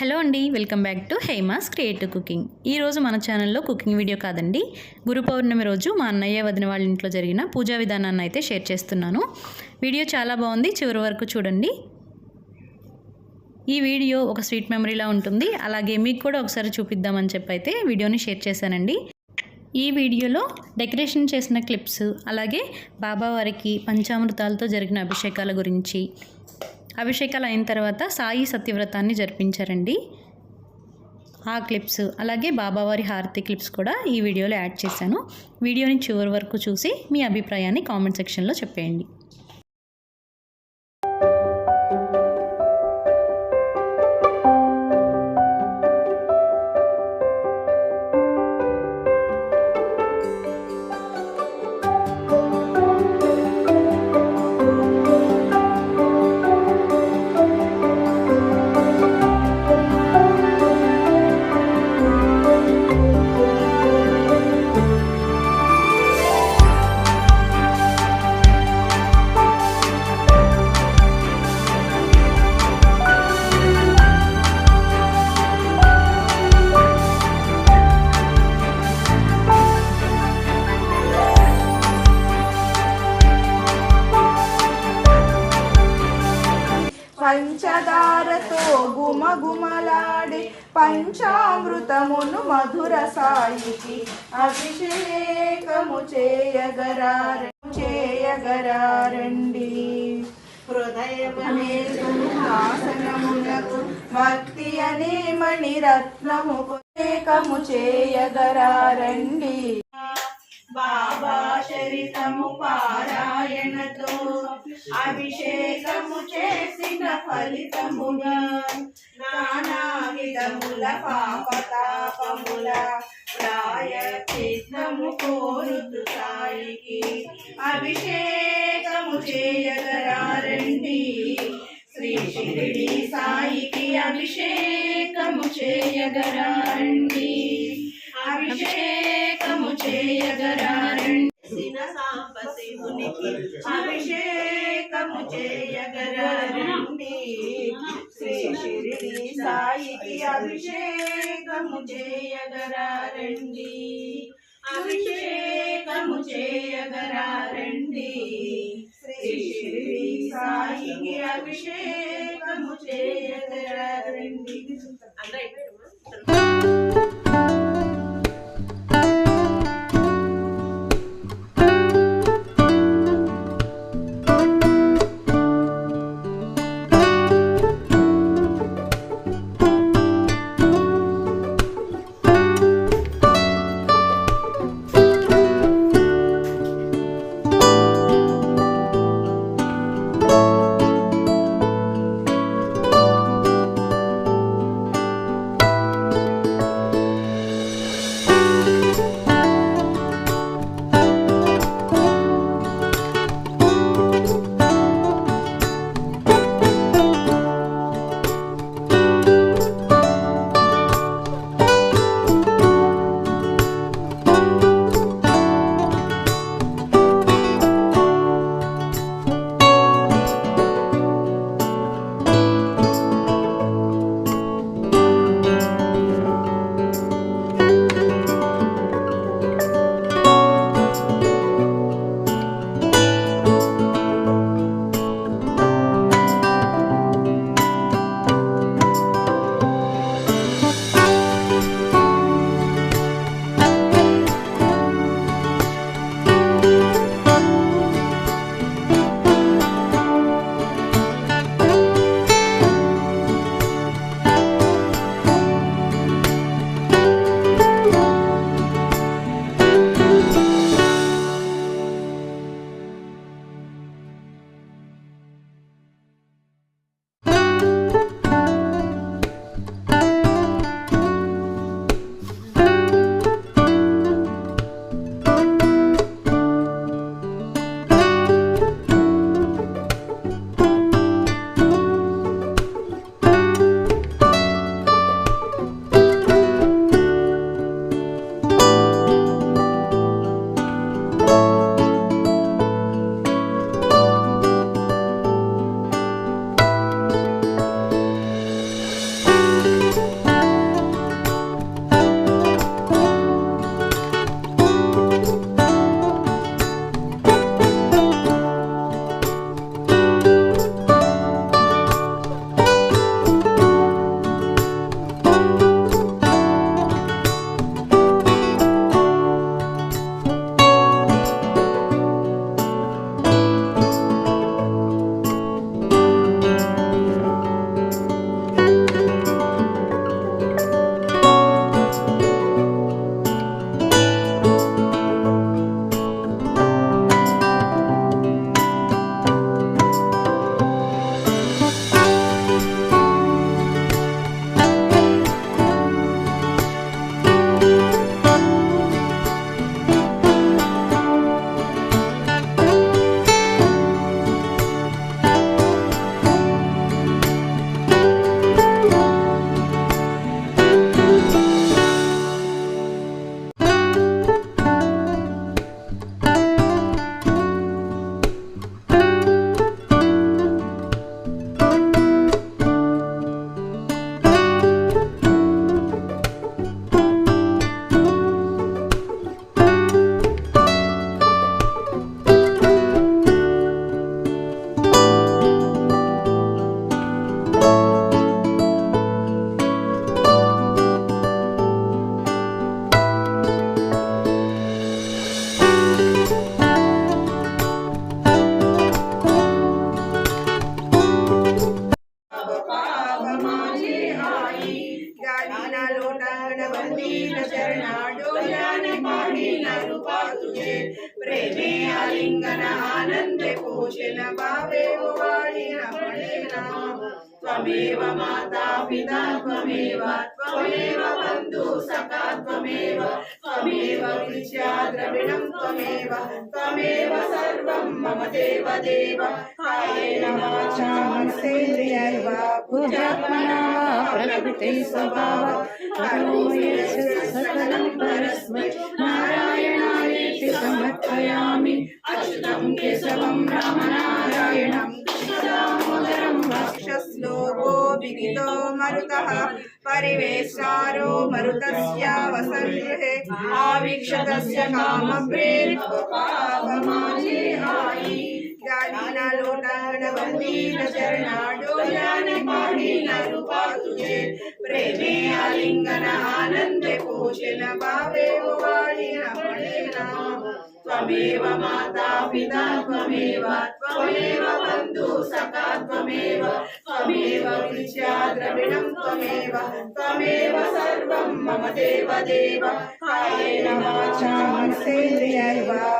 Hello అండి, welcome back to Hema's creative cooking. ఈరోజు మన ఛానల్లో కుకింగ్ వీడియో కాదండి, గురు పౌర్ణమి రోజు మా అన్నయ్య వదిన వాళ్ళ ఇంట్లో జరిగిన పూజా విధానాన్ని అయితే షేర్ చేస్తున్నాను. వీడియో చాలా బాగుంది, చివరి వరకు చూడండి. ఈ వీడియో ఒక స్వీట్ మెమరీలా ఉంటుంది, అలాగే మీకు కూడా ఒకసారి చూపిద్దామని చెప్పి అయితే వీడియోని షేర్ చేశానండి. ఈ వీడియోలో డెకరేషన్ చేసిన క్లిప్స్, అలాగే బాబావారికి పంచామృతాలతో జరిగిన అభిషేకాల గురించి, అభిషేకాలు అయిన తర్వాత సాయి సత్యవ్రతాన్ని జరిపించారండి, ఆ క్లిప్స్, అలాగే బాబావారి హారతి క్లిప్స్ కూడా ఈ వీడియోలో యాడ్ చేశాను. వీడియోని చివరి వరకు చూసి మీ అభిప్రాయాన్ని కామెంట్ సెక్షన్లో చెప్పేయండి. పంచదారతో గుమగుమలాడే పంచామృతమును మధుర సాయికి అభిషేకము చేయగరారండి. హృదయమనే సింహాసనమునకు భక్తి అనే మణిరత్నము అభిషేకము చేయగరారండి. బాబా చరితము పారాయణతో అభిషేకము చేసిన ఫలితముగా నానా విధముల పాపతాపముల ప్రాయచిత్తము కోరుతు సాయికి అభిషేకము చేయగరారండి. శ్రీ షిరిడి సాయికి అభిషేకము చేయగరారండి. అభిషేకము చేయగరారండి. సాంబశివునికి అభిషేకము చేయగరారండి. శ్రీ షిరిడి సాయికి అభిషేకము చేయగరారండి. అభిషేకము చేయగరారండి. శ్రీ షిరిడి సాయికి అభిషేకము చేయగరారండి. ज्ञान लोटान वंदीन चरणाडोलान पाणीन रूपा तुझे प्रेमे आलिंगन आनंदे पोषण भावे वाणीन पणेना त्वमेव माता पिता त्वमेव बन्धु सखा त्वमेव विद्या द्रविणं त्वमेव सर्वं मम देव कायेन वाचा मनसेन्द्रियैर्वा बुद्ध्यात्मना वा प्रकृते स्वभावात् करोमि यत् सकलं परस्मै नारायणायेति समर्पयामि अच्युतं केशवं रामनारायणं दामोदरं वक्षश्लोको विदितो मरुतः परिवेशारो मरुतस्य वसर्गृहे आवीक्षतस्य कामप्रेरितोपावमाने आई गालीन लोटान वंदीन चरणाडोलान पाणीन रूपा तुझे प्रेमे आलिंगन आनंदे पोषण भावे वाणीन पणेना त्वमेव माता पिता त्वमेव बन्धु सखा त्वमेव विद्या द्रविणं त्वमेव सर्वं मम देव कायेन वाचा मनसेन्द्रियैर्वा